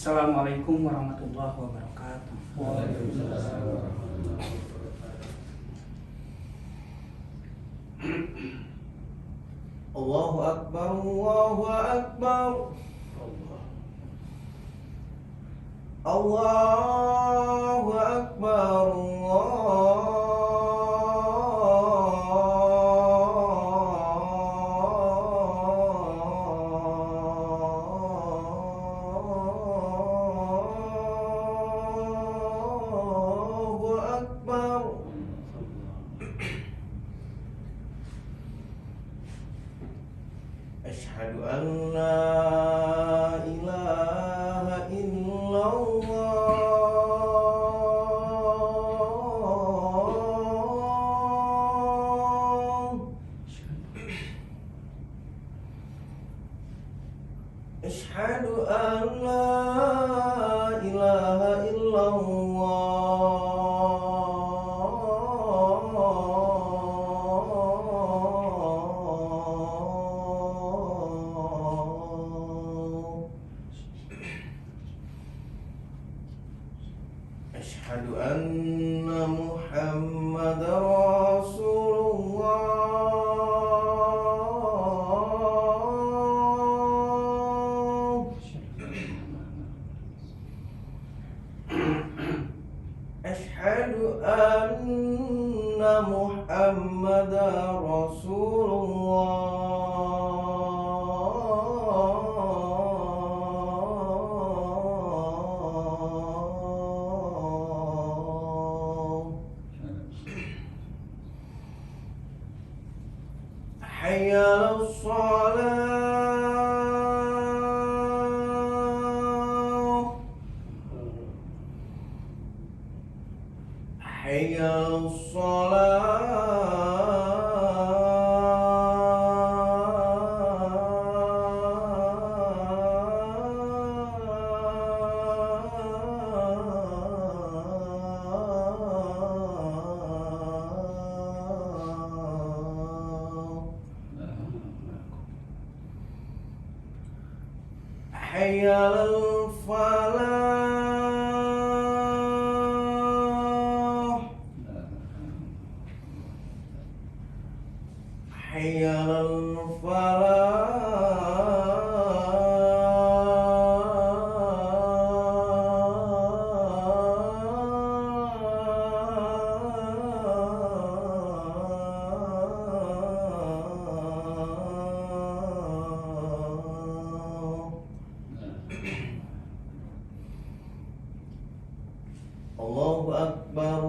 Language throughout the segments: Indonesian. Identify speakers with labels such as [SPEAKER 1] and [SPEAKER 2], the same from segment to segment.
[SPEAKER 1] Assalamualaikum warahmatullahi wabarakatuh.
[SPEAKER 2] Waalaikumsalam warahmatullahi wabarakatuh. Allahu Akbar, Allahu Akbar. Allahu Akbar, Allahu Akbar. Asyhadu an la ilaha illallah. Asyhadu an la ilaha illallah. Asyhadu anna Muhammadar Rasulullah. Asyhadu anna Muhammadar Rasulullah. Hayya 'alas shalah. Hayya 'alas salah. Hayya 'alal falah. Hayya 'alal falah. Allahu Akbar,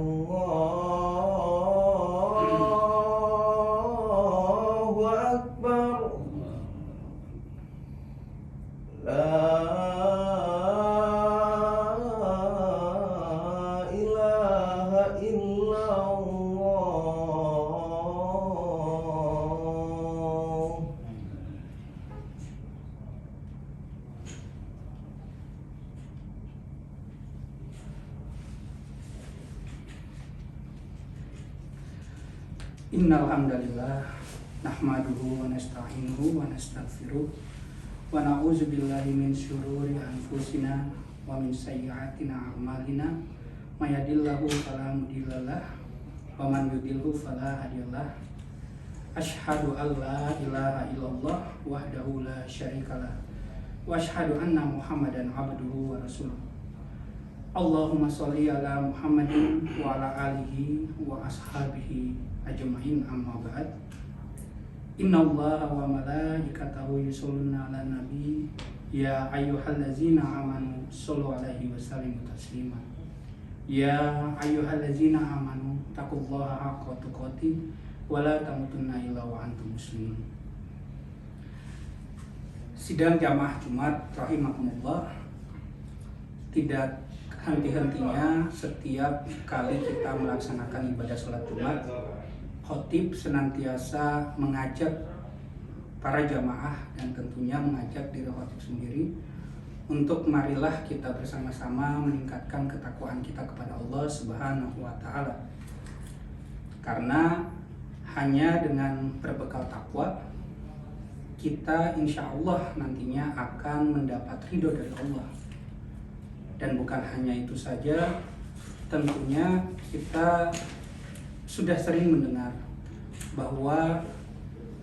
[SPEAKER 2] Allahu Akbar. La ilaha illallah.
[SPEAKER 1] Innal hamdalillah nahmaduhu wa nasta'inuhu wa nastaghfiruh wa na'udzu billahi min syururi anfusina wa min sayyiati a'malina may yahdihillahu fala mudhillalah wa man yudhlil fala hadiyalah. Asyhadu an la ilaha illallah wahdahu la syarikalah wa asyhadu anna Muhammadan abduhu wa rasuluh. Allahumma sholli ala Muhammadin wa ala alihi wa ashabihi ajma'in, amma ba'd. Innallaha wa malaikatahu yusholluna 'alan nabi ya ayyuhallazina amanu shollu 'alaihi wa sallimu taslima. Ya ayyuhallazina amanu taqullaha haqqa tuqatih wa la tamutunna illa wa antum muslimun. Sidang jamaah Jumat rahimakumullah, tidak henti-hentinya setiap kali kita melaksanakan ibadah sholat Jumat, khotib senantiasa mengajak para jamaah dan tentunya mengajak diri khotib sendiri untuk marilah kita bersama-sama meningkatkan ketakwaan kita kepada Allah Subhanahu wa Ta'ala. Karena hanya dengan berbekal takwa kita insya Allah nantinya akan mendapat ridho dari Allah. Dan bukan hanya itu saja, tentunya kita sudah sering mendengar bahwa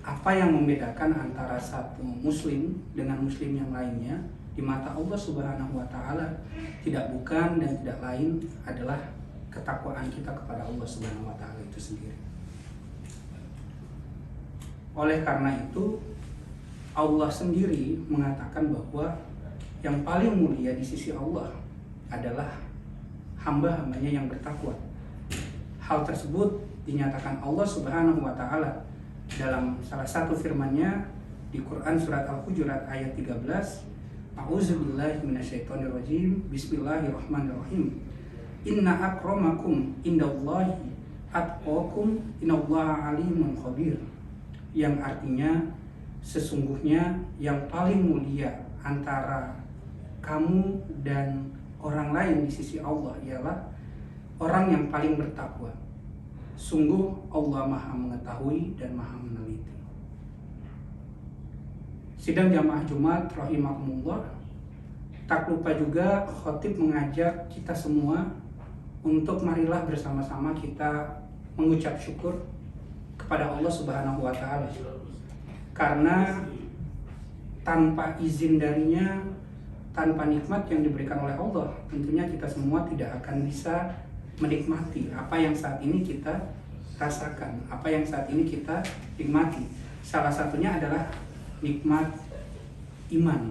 [SPEAKER 1] apa yang membedakan antara satu muslim dengan muslim yang lainnya di mata Allah Subhanahu wa taala tidak bukan dan tidak lain adalah ketakwaan kita kepada Allah Subhanahu wa taala itu sendiri. Oleh karena itu, Allah sendiri mengatakan bahwa yang paling mulia di sisi Allah adalah hamba-hambanya yang bertakwa. Hal tersebut dinyatakan Allah Subhanahu wa taala dalam salah satu firman-Nya di Quran surat Al-Hujurat ayat 13, A'udzubillahi minasyaitonirrajim. Bismillahirrahmanirrahim. Inna akramakum indallahi atqakum innallaha alimun khabir. Yang artinya sesungguhnya yang paling mulia antara kamu dan orang lain di sisi Allah ialah orang yang paling bertakwa. Sungguh Allah Maha mengetahui dan Maha meneliti. Sidang jamaah Jumat rahimakumullah, tak lupa juga khotib mengajak kita semua untuk marilah bersama-sama kita mengucap syukur kepada Allah Subhanahu wa taala. Karena tanpa izin darinya, tanpa nikmat yang diberikan oleh Allah, tentunya kita semua tidak akan bisa menikmati apa yang saat ini kita rasakan, apa yang saat ini kita nikmati. Salah satunya adalah nikmat iman.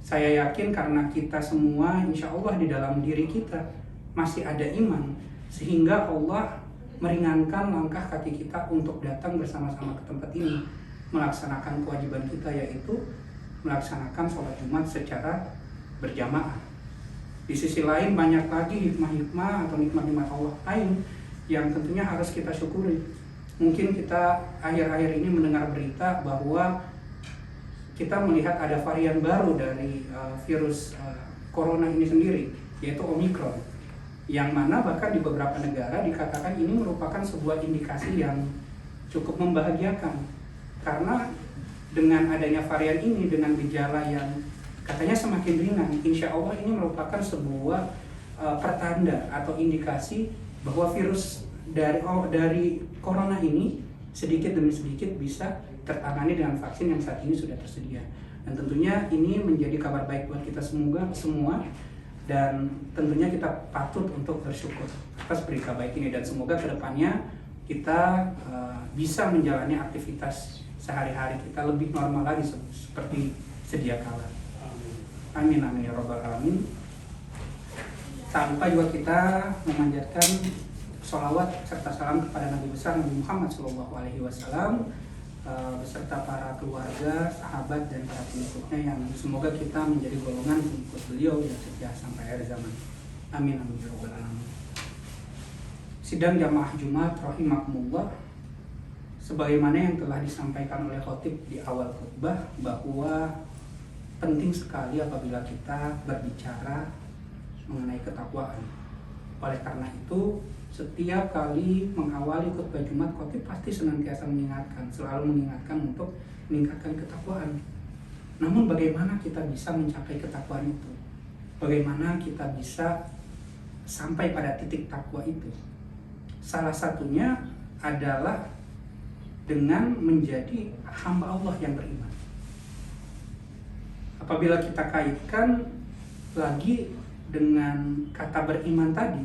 [SPEAKER 1] Saya yakin karena kita semua insya Allah di dalam diri kita masih ada iman, sehingga Allah meringankan langkah kaki kita untuk datang bersama-sama ke tempat ini, melaksanakan kewajiban kita, yaitu melaksanakan sholat Jumat secara berjamaah. Di sisi lain banyak lagi hikmah-hikmah atau nikmat-nikmat Allah lain yang tentunya harus kita syukuri. Mungkin kita akhir-akhir ini mendengar berita bahwa kita melihat ada varian baru dari virus corona ini sendiri, yaitu Omicron, yang mana bahkan di beberapa negara dikatakan ini merupakan sebuah indikasi yang cukup membahagiakan, karena dengan adanya varian ini dengan gejala yang katanya semakin ringan, insya Allah ini merupakan sebuah pertanda atau indikasi bahwa virus dari corona ini sedikit demi sedikit bisa tertangani dengan vaksin yang saat ini sudah tersedia. Dan tentunya ini menjadi kabar baik buat kita semua, dan tentunya kita patut untuk bersyukur atas berita baik ini, dan semoga kedepannya kita bisa menjalani aktivitas sehari-hari kita lebih normal lagi seperti sedia kala. Amin amin ya rabbal alamin. Tak lupa juga kita memanjatkan sholawat serta salam kepada Nabi besar Nabi Muhammad SAW beserta para keluarga, sahabat dan para pengikutnya, yang semoga kita menjadi golongan pengikut beliau yang setia sampai akhir zaman. Amin amin ya rabbal alamin. Sidang jamaah Jumat rahimakumullah, sebagaimana yang telah disampaikan oleh khotib di awal khutbah bahwa penting sekali apabila kita berbicara mengenai ketakwaan. Oleh karena itu, setiap kali mengawali khutbah Jumat, khotib pasti senantiasa selalu mengingatkan untuk meningkatkan ketakwaan. Namun bagaimana kita bisa mencapai ketakwaan itu? Bagaimana kita bisa sampai pada titik takwa itu? Salah satunya adalah dengan menjadi hamba Allah yang beriman. Apabila kita kaitkan lagi dengan kata beriman tadi,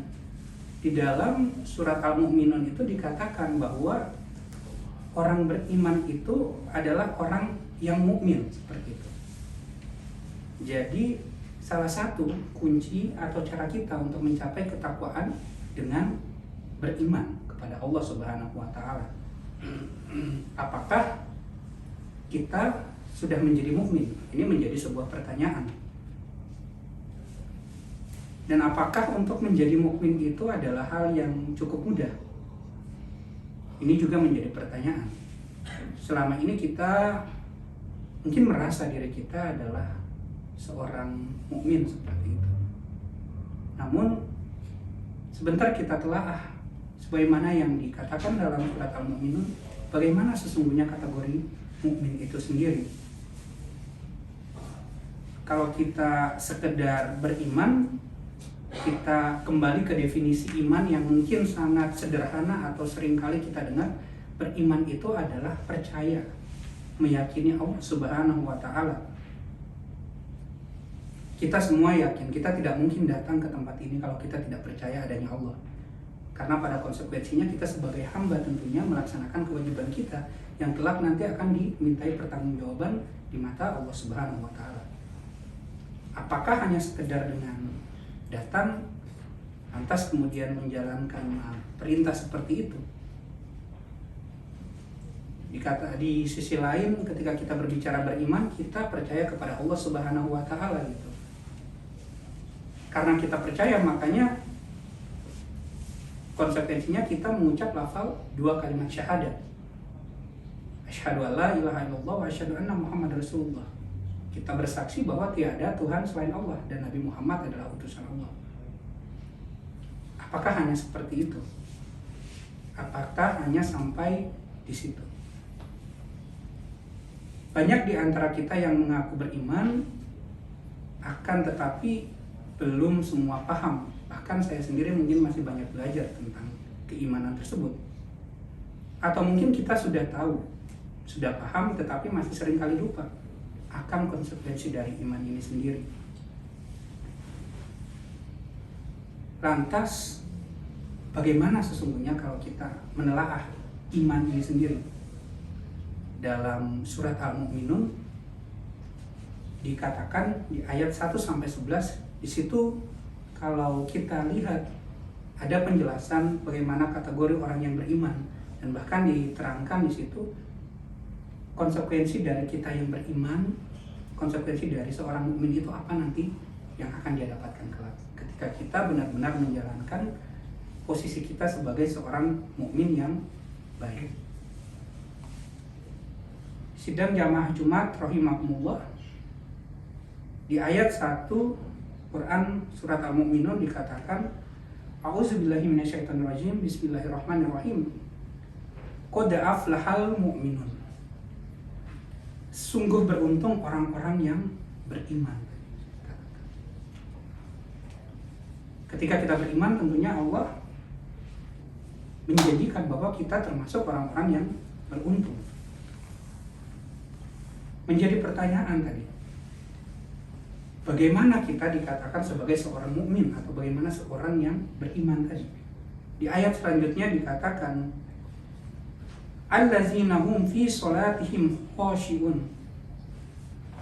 [SPEAKER 1] di dalam surat Al-Mu'minun itu dikatakan bahwa orang beriman itu adalah orang yang mukmin, seperti itu. Jadi salah satu kunci atau cara kita untuk mencapai ketakwaan dengan beriman kepada Allah Subhanahu wa taala. Apakah kita sudah menjadi mukmin? Ini menjadi sebuah pertanyaan. Dan apakah untuk menjadi mukmin itu adalah hal yang cukup mudah? Ini juga menjadi pertanyaan. Selama ini kita mungkin merasa diri kita adalah seorang mukmin seperti itu. Namun sebentar kita telaah sebagaimana yang dikatakan dalam surat Al-Mu'minun, bagaimana sesungguhnya kategori mukmin itu sendiri. Kalau kita sekedar beriman, kita kembali ke definisi iman yang mungkin sangat sederhana atau seringkali kita dengar. Beriman itu adalah percaya, meyakini Allah Subhanahu wa Ta'ala. Kita semua yakin, kita tidak mungkin datang ke tempat ini kalau kita tidak percaya adanya Allah. Karena pada konsekuensinya kita sebagai hamba tentunya melaksanakan kewajiban kita yang kelak nanti akan dimintai pertanggungjawaban di mata Allah Subhanahu wa Ta'ala. Apakah hanya sekedar dengan datang lantas kemudian menjalankan perintah seperti itu? Di sisi lain, ketika kita berbicara beriman, kita percaya kepada Allah Subhanahu wa Ta'ala gitu. Karena kita percaya, makanya konsekuensinya kita mengucap lafal 2 kalimat syahadat. Asyhadu alla ilaha illallah wa asyhadu anna Muhammad Rasulullah. Kita bersaksi bahwa tiada Tuhan selain Allah dan Nabi Muhammad adalah utusan Allah. Apakah hanya seperti itu? Apakah hanya sampai di situ? Banyak di antara kita yang mengaku beriman, akan tetapi belum semua paham. Bahkan saya sendiri mungkin masih banyak belajar tentang keimanan tersebut. Atau mungkin kita sudah tahu, sudah paham, tetapi masih seringkali lupa akan konsekuensi dari iman ini sendiri. Lantas, bagaimana sesungguhnya kalau kita menelaah iman ini sendiri? Dalam surat Al-Mu'minun dikatakan di ayat 1-11, di situ kalau kita lihat ada penjelasan bagaimana kategori orang yang beriman, dan bahkan diterangkan di situ konsekuensi dari kita yang beriman, konsekuensi dari seorang mukmin itu apa nanti yang akan dia dapatkan kelak ketika kita benar-benar menjalankan posisi kita sebagai seorang mukmin yang baik. Sidang jamaah Jumat rahimakumullah, di ayat 1 Quran surat Al-Mu'minun dikatakan, A'udzubillahi minasyaitonirrajim, bismillahirrahmanirrahim. Qad aflahal mu'minun. Sungguh beruntung orang-orang yang beriman. Ketika kita beriman, tentunya Allah menjadikan bahwa kita termasuk orang-orang yang beruntung. Menjadi pertanyaan tadi, bagaimana kita dikatakan sebagai seorang mukmin atau bagaimana seorang yang beriman tadi? Di ayat selanjutnya dikatakan, allazina hum fi sholatihim khashi'un,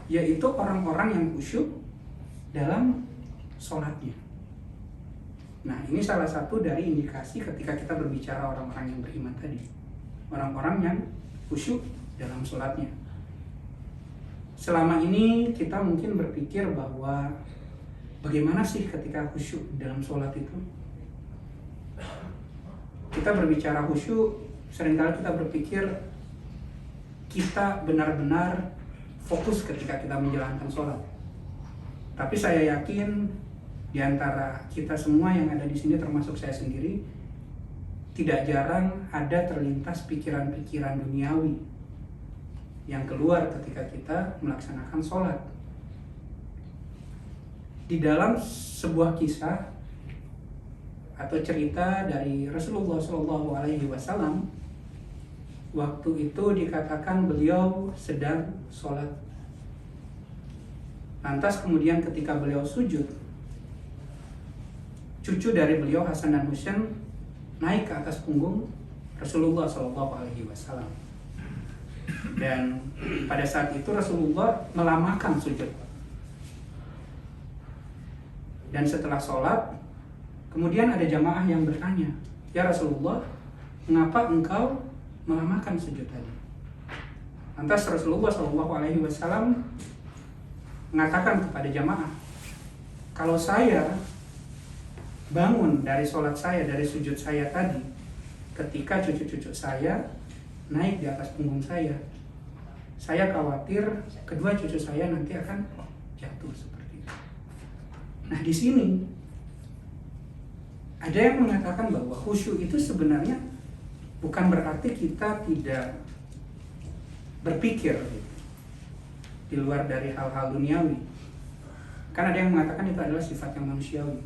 [SPEAKER 1] yaitu orang-orang yang khusyuk dalam sholatnya. Nah, ini salah satu dari indikasi ketika kita berbicara orang-orang yang beriman tadi, orang-orang yang khusyuk dalam sholatnya. Selama ini kita mungkin berpikir bahwa bagaimana sih ketika khusyuk dalam sholat itu? Kita berbicara khusyuk, seringkali kita berpikir kita benar-benar fokus ketika kita menjalankan sholat. Tapi saya yakin di antara kita semua yang ada di sini, termasuk saya sendiri, tidak jarang ada terlintas pikiran-pikiran duniawi yang keluar ketika kita melaksanakan sholat. Di dalam sebuah kisah atau cerita dari Rasulullah SAW, waktu itu dikatakan beliau sedang sholat. Lantas kemudian ketika beliau sujud, cucu dari beliau Hasan dan Husain naik ke atas punggung Rasulullah SAW. Dan pada saat itu Rasulullah melamakan sujud. Dan setelah sholat, kemudian ada jamaah yang bertanya, ya Rasulullah, mengapa engkau melamakan sujud tadi? Lantas Rasulullah SAW mengatakan kepada jamaah, kalau saya bangun dari sholat saya, dari sujud saya tadi, ketika cucu-cucu saya naik di atas punggung saya khawatir kedua cucu saya nanti akan jatuh seperti itu. Nah, di sini ada yang mengatakan bahwa khusyuk itu sebenarnya bukan berarti kita tidak berpikir di luar dari hal-hal duniawi. Kan ada yang mengatakan itu adalah sifat yang manusiawi.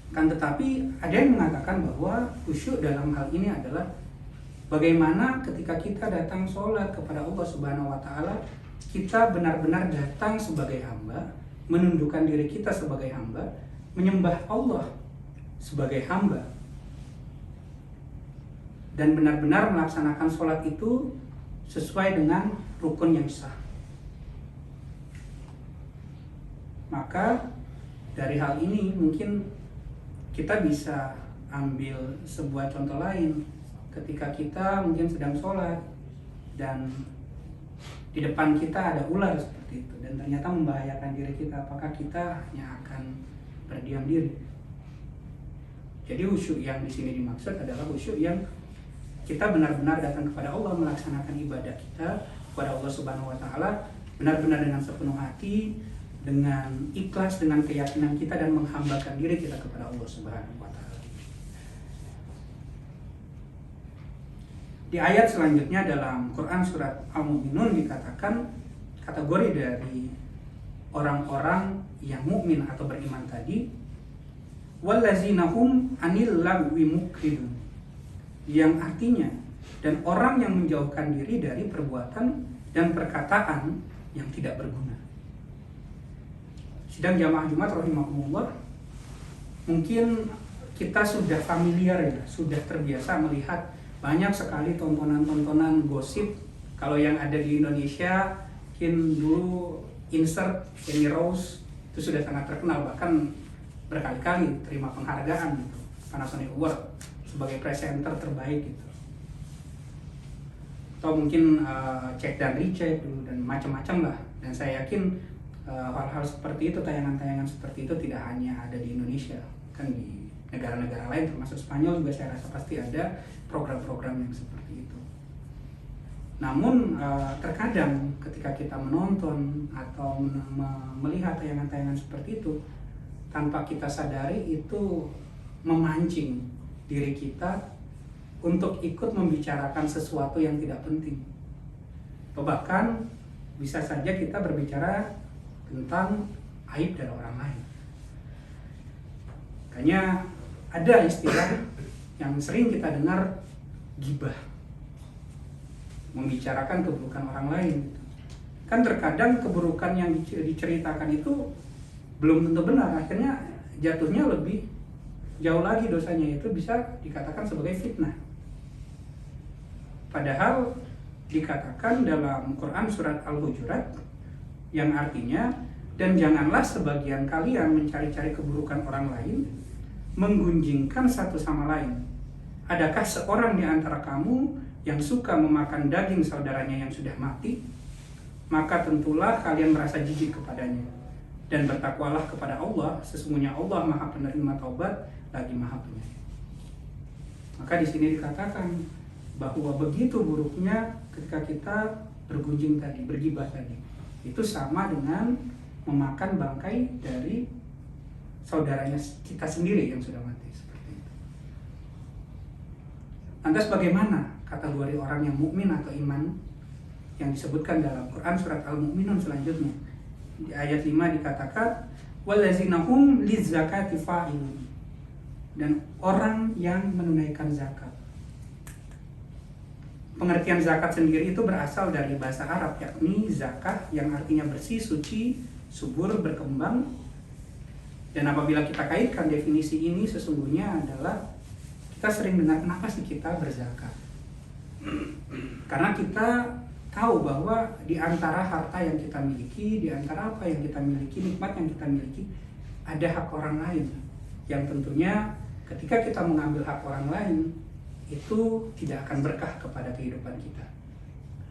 [SPEAKER 1] Kan tetapi ada yang mengatakan bahwa khusyuk dalam hal ini adalah bagaimana ketika kita datang sholat kepada Allah Subhanahu wa Ta'ala, kita benar-benar datang sebagai hamba, menundukkan diri kita sebagai hamba, menyembah Allah sebagai hamba, dan benar-benar melaksanakan sholat itu sesuai dengan rukun yang sah. Maka dari hal ini mungkin kita bisa ambil sebuah contoh lain ketika kita mungkin sedang sholat dan di depan kita ada ular seperti itu dan ternyata membahayakan diri kita, apakah kita hanya akan berdiam diri? Jadi khusyuk yang di sini dimaksud adalah khusyuk yang kita benar-benar datang kepada Allah, melaksanakan ibadah kita kepada Allah Subhanahu wa Ta'ala benar-benar dengan sepenuh hati, dengan ikhlas, dengan keyakinan kita, dan menghambakan diri kita kepada Allah Subhanahu wa Ta'ala. Di ayat selanjutnya dalam Quran surat Al-Mu'minun dikatakan kategori dari orang-orang yang mukmin atau beriman tadi, wallazina hum anil lagwi mukridun, yang artinya dan orang yang menjauhkan diri dari perbuatan dan perkataan yang tidak berguna. Sidang jamaah Jumat rahimahumullah, mungkin kita sudah familiar ya, sudah terbiasa melihat banyak sekali tontonan-tontonan gosip. Kalau yang ada di Indonesia, mungkin dulu insert Kenny Rose itu sudah sangat terkenal, bahkan berkali-kali terima penghargaan gitu, Panasonic Award sebagai presenter terbaik gitu. Atau mungkin cek dan recheck dulu dan macam-macam lah. Dan saya yakin hal-hal seperti itu, tayangan-tayangan seperti itu tidak hanya ada di Indonesia, kan di negara-negara lain termasuk Spanyol juga saya rasa pasti ada program-program yang seperti itu. Namun terkadang ketika kita menonton atau melihat tayangan-tayangan seperti itu, tanpa kita sadari itu memancing diri kita untuk ikut membicarakan sesuatu yang tidak penting. Atau bahkan bisa saja kita berbicara tentang aib dari orang lain. Makanya ada istilah yang sering kita dengar, ghibah, membicarakan keburukan orang lain. Kan terkadang keburukan yang diceritakan itu belum tentu benar, akhirnya jatuhnya lebih jauh lagi dosanya, itu bisa dikatakan sebagai fitnah. Padahal dikatakan dalam Quran surat Al-Hujurat yang artinya, dan janganlah sebagian kalian mencari-cari keburukan orang lain, menggunjingkan satu sama lain. Adakah seorang di antara kamu yang suka memakan daging saudaranya yang sudah mati? Maka tentulah kalian merasa jijik kepadanya. Dan bertakwalah kepada Allah, sesungguhnya Allah Maha Penerima Taubat lagi Maha Penyayang. Maka di sini dikatakan bahwa begitu buruknya ketika kita bergunjing tadi, bergibah tadi, itu sama dengan memakan bangkai dari saudaranya kita sendiri yang sudah mati, seperti itu. Lantas bagaimana kategori orang yang mukmin atau iman yang disebutkan dalam Quran surat Al-Mu'minun selanjutnya? Di ayat 5 dikatakan wallazina hum lizakati fa'ilun, dan orang yang menunaikan zakat. Pengertian zakat sendiri itu berasal dari bahasa Arab, yakni zakah yang artinya bersih, suci, subur, berkembang. Dan apabila kita kaitkan definisi ini, sesungguhnya adalah kita sering dengar, kenapa sih kita berzakat? Karena kita tahu bahwa di antara harta yang kita miliki, di antara apa yang kita miliki, nikmat yang kita miliki, ada hak orang lain yang tentunya ketika kita mengambil hak orang lain itu tidak akan berkah kepada kehidupan kita.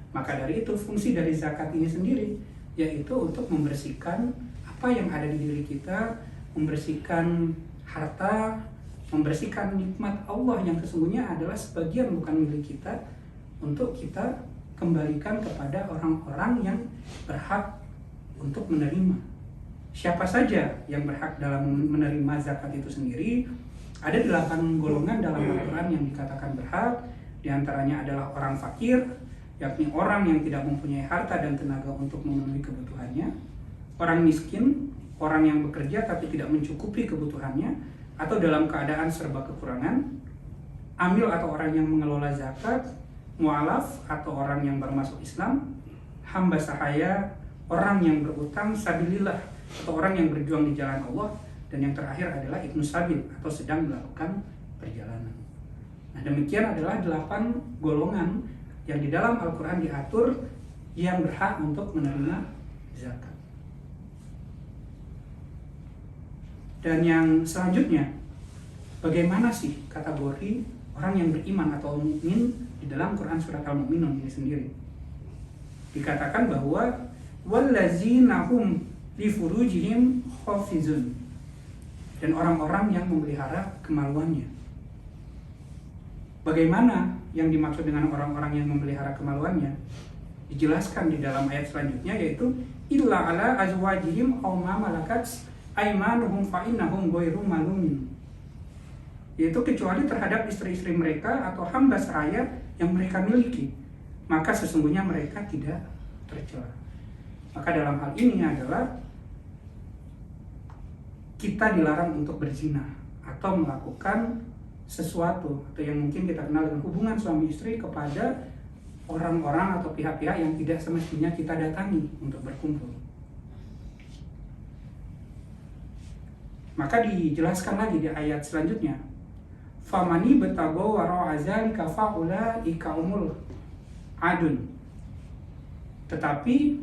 [SPEAKER 1] Maka dari itu fungsi dari zakat ini sendiri yaitu untuk membersihkan apa yang ada di diri kita, membersihkan harta, membersihkan nikmat Allah yang sesungguhnya adalah sebagian bukan milik kita, untuk kita kembalikan kepada orang-orang yang berhak untuk menerima. Siapa saja yang berhak dalam menerima zakat itu sendiri? Ada 8 golongan dalam Al-Quran yang dikatakan berhak. Di antaranya adalah orang fakir, yakni orang yang tidak mempunyai harta dan tenaga untuk memenuhi kebutuhannya. Orang miskin, orang yang bekerja tapi tidak mencukupi kebutuhannya. atau dalam keadaan serba kekurangan, amil atau orang yang mengelola zakat, mu'alaf atau orang yang baru masuk Islam, hamba sahaya, orang yang berutang sabilillah atau orang yang berjuang di jalan Allah, dan yang terakhir adalah ibnu sabil atau sedang melakukan perjalanan. Nah, demikian adalah 8 golongan yang di dalam Al-Quran diatur yang berhak untuk menerima zakat. Dan yang selanjutnya, bagaimana sih kategori orang yang beriman atau mukmin di dalam Quran surat Al-Mu'minun ini sendiri? Dikatakan bahwa wallazina hum li furujihim hafizun, dan orang-orang yang memelihara kemaluannya. Bagaimana yang dimaksud dengan orang-orang yang memelihara kemaluannya? Dijelaskan di dalam ayat selanjutnya, yaitu illa ala azwajihim aw ma malakat aimanuhum fa innahum ghairu malumin, yaitu kecuali terhadap istri-istri mereka atau hamba sahaya yang mereka miliki, maka sesungguhnya mereka tidak tercela. Maka dalam hal ini adalah kita dilarang untuk berzina atau melakukan sesuatu atau yang mungkin kita kenal dengan hubungan suami istri kepada orang-orang atau pihak-pihak yang tidak semestinya kita datangi untuk berkumpul. Maka dijelaskan lagi di ayat selanjutnya, famani betago waro azalika faulaika umul adun. Tetapi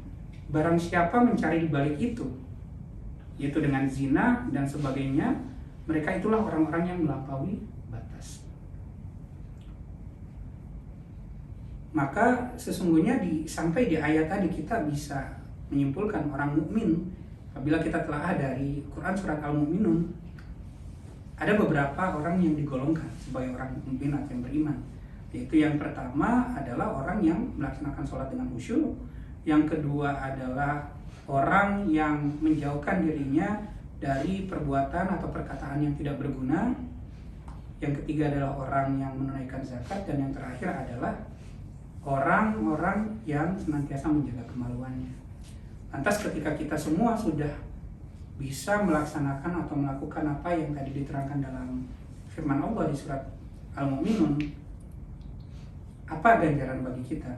[SPEAKER 1] barang siapa mencari di balik itu, yaitu dengan zina dan sebagainya, mereka itulah orang-orang yang melampaui batas. Maka sesungguhnya sampai di ayat tadi kita bisa menyimpulkan orang mukmin apabila kita telah dari Quran surat Al-Mu'minun, ada beberapa orang yang digolongkan sebagai orang mukmin atau yang beriman. Yaitu yang pertama adalah orang yang melaksanakan sholat dengan khusyuk, yang kedua adalah orang yang menjauhkan dirinya dari perbuatan atau perkataan yang tidak berguna, yang ketiga adalah orang yang menunaikan zakat, dan yang terakhir adalah orang-orang yang senantiasa menjaga kemaluannya. Lantas ketika kita semua sudah bisa melaksanakan atau melakukan apa yang tadi diterangkan dalam firman Allah di surat Al-Mu'minun, apa ganjaran bagi kita?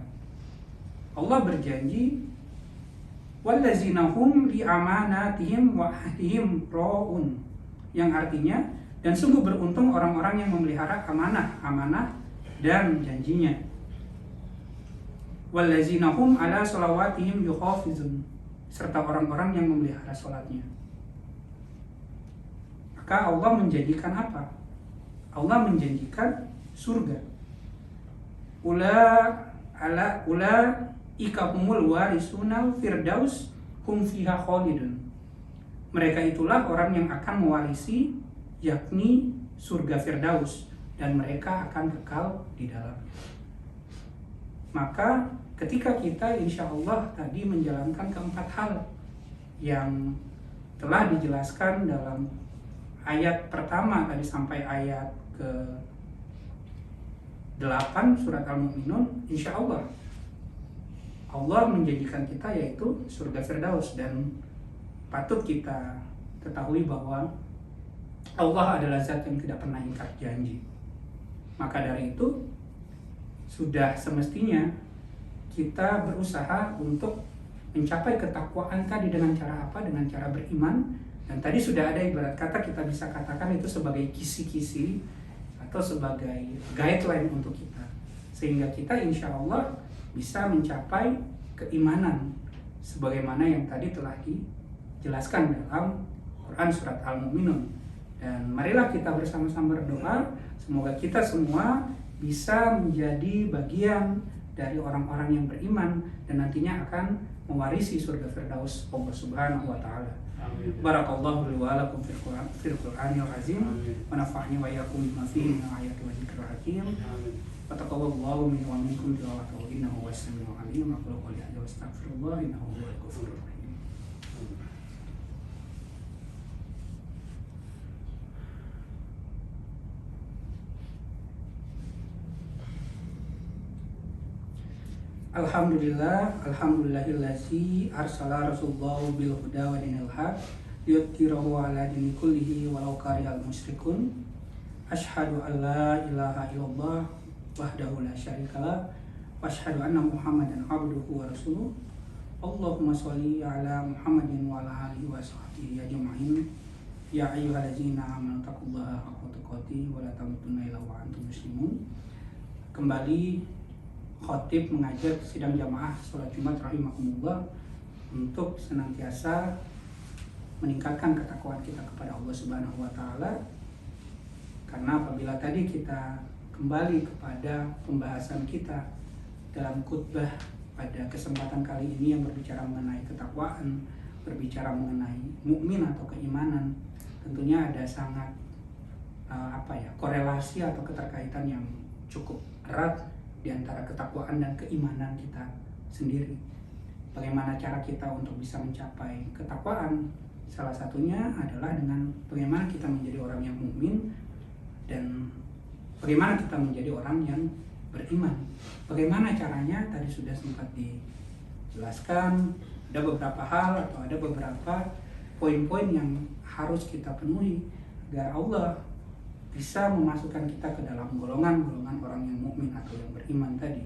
[SPEAKER 1] Allah berjanji, wallazina hum li amanatihim wa ahdihim ra'un, yang artinya, dan sungguh beruntung orang-orang yang memelihara amanah dan janjinya. Wallazina hum ala sholawatihim yuhafizun, serta orang-orang yang memelihara sholatnya. Maka Allah menjanjikan apa? Allah menjanjikan surga. Ulaika humul warisunal firdaus hum fiha khalidun. Mereka itulah orang yang akan mewarisi, yakni surga Firdaus, dan mereka akan kekal di dalamnya. Maka ketika kita insya Allah tadi menjalankan keempat hal yang telah dijelaskan dalam ayat pertama tadi sampai ayat ke-8 surat Al-Mu'minun, insya Allah menjanjikan kita yaitu surga Firdaus, dan patut kita ketahui bahwa Allah adalah zat yang tidak pernah ingkar janji. Maka dari itu sudah semestinya kita berusaha untuk mencapai ketakwaan tadi dengan cara apa? Dengan cara beriman. Dan tadi sudah ada ibarat kata kita bisa katakan itu sebagai kisi-kisi atau sebagai guideline untuk kita, sehingga kita insya Allah bisa mencapai keimanan sebagaimana yang tadi telah dijelaskan dalam Quran surat Al-Mu'minun. Dan marilah kita bersama-sama berdoa semoga kita semua bisa menjadi bagian dari orang-orang yang beriman dan nantinya akan mewarisi surga Firdaus Allah Subhanahu wa taala. Barakallahu li wa lakum fil Qur'anil azim wa nafa'ani wa iyyakum bima fihi min ayati wa dzikril hakim. Wa taqabbalallahu minni wa minkum tilawatahu innahu was-sami'ul 'alim. Aqulu qawli hadza wa astaghfirullah innahu huwal ghafurur rahim. Alhamdulillahillazi arsala rasulullah bil huda wa dinil haq liyudhhirahu 'ala dini kullihi walau karihal musyrikun. Asyhadu an la ilaha illallah wahdahu la syarikalah wa asyhadu anna Muhammadan abduhu wa rasuluh. Allahumma sholli ala Muhammadin wa ala alihi wa sahbihi ajma'in. Ya ayyuhallazina amanu taqullaha haqqa tuqatih wa la tamutunna illa wa antum muslimun. Kembali khotib mengajar sidang jamaah sholat Jumat rahimakumullah untuk senantiasa meningkatkan ketakwaan kita kepada Allah Subhanahu wa taala. Karena apabila tadi kita kembali kepada pembahasan kita dalam khutbah pada kesempatan kali ini yang berbicara mengenai ketakwaan, berbicara mengenai mukmin atau keimanan, tentunya ada sangat korelasi atau keterkaitan yang cukup erat di antara ketakwaan dan keimanan kita sendiri. Bagaimana cara kita untuk bisa mencapai ketakwaan? Salah satunya adalah dengan bagaimana kita menjadi orang yang mukmin dan bagaimana kita menjadi orang yang beriman. Bagaimana caranya? Tadi sudah sempat dijelaskan. Ada beberapa hal atau ada beberapa poin-poin yang harus kita penuhi agar Allah bisa memasukkan kita ke dalam golongan-golongan orang yang mukmin atau yang beriman tadi.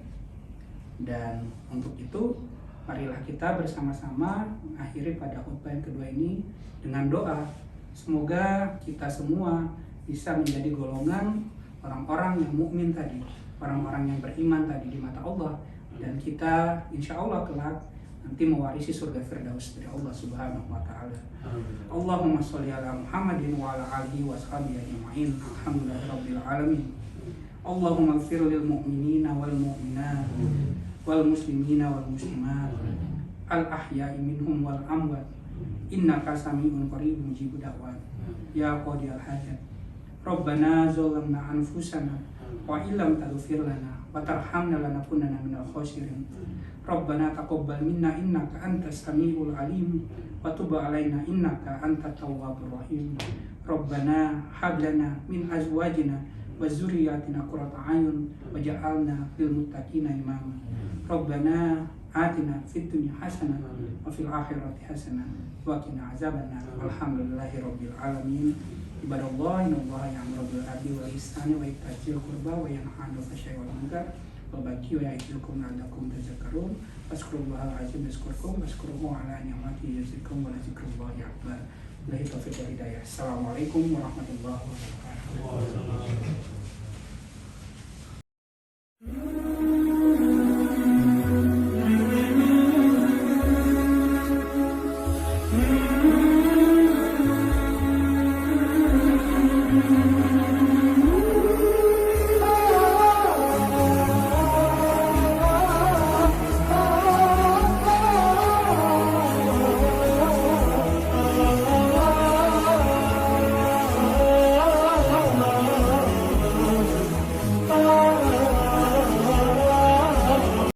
[SPEAKER 1] Dan untuk itu, marilah kita bersama-sama mengakhiri pada khutbah yang kedua ini dengan doa. Semoga kita semua bisa menjadi golongan orang-orang yang mukmin tadi, orang-orang yang beriman tadi di mata Allah, dan kita insya Allah kelak nanti mewarisi surga Firdaus dari Allah Subhanahu wa taala. Allahumma sholli ala Muhammadin wa ala alihi wa sahbihi ajma'in. Alhamdulillahirabbil alamin. Allahumma ighfir lil mu'minina wal mu'minat wal muslimina wal muslimat al ahya'i minhum wal amwat innaka sami'un qaribun mujibud da'wat ya qadiyal hajat. Rabbana zalamna anfusana wa illam taghfir lana wa tarhamna lanakunanna minal khasirin. Rabbana taqabbal minna innaka antas samiul alim wa tub alaina innaka antat tawwabur rahim. Rabbana hab lana min azwajina wa dzurriyyatina qurrata a'yun waj'alna lil muttaqina imama. Rabbana atina fid dunya hasanah wa fil akhirati hasanah wa qina azabannar. Alhamdulillahirabbil alamin. Ibadallah, innallaha ya'muru bil 'adli wal ihsani wa ita'i dzil qurba wa yanha 'anil fahsya'i wal munkar wa baghi wa ya'idukum la'allakum tadhakkarun. Fazkurullahal 'azim yazkurkum washkuruhu 'ala ni'matihi yazidkum wa lazikrullahi akbar. Billahi taufiq wal hidayah. Assalamualaikum warahmatullahi wabarakatuh.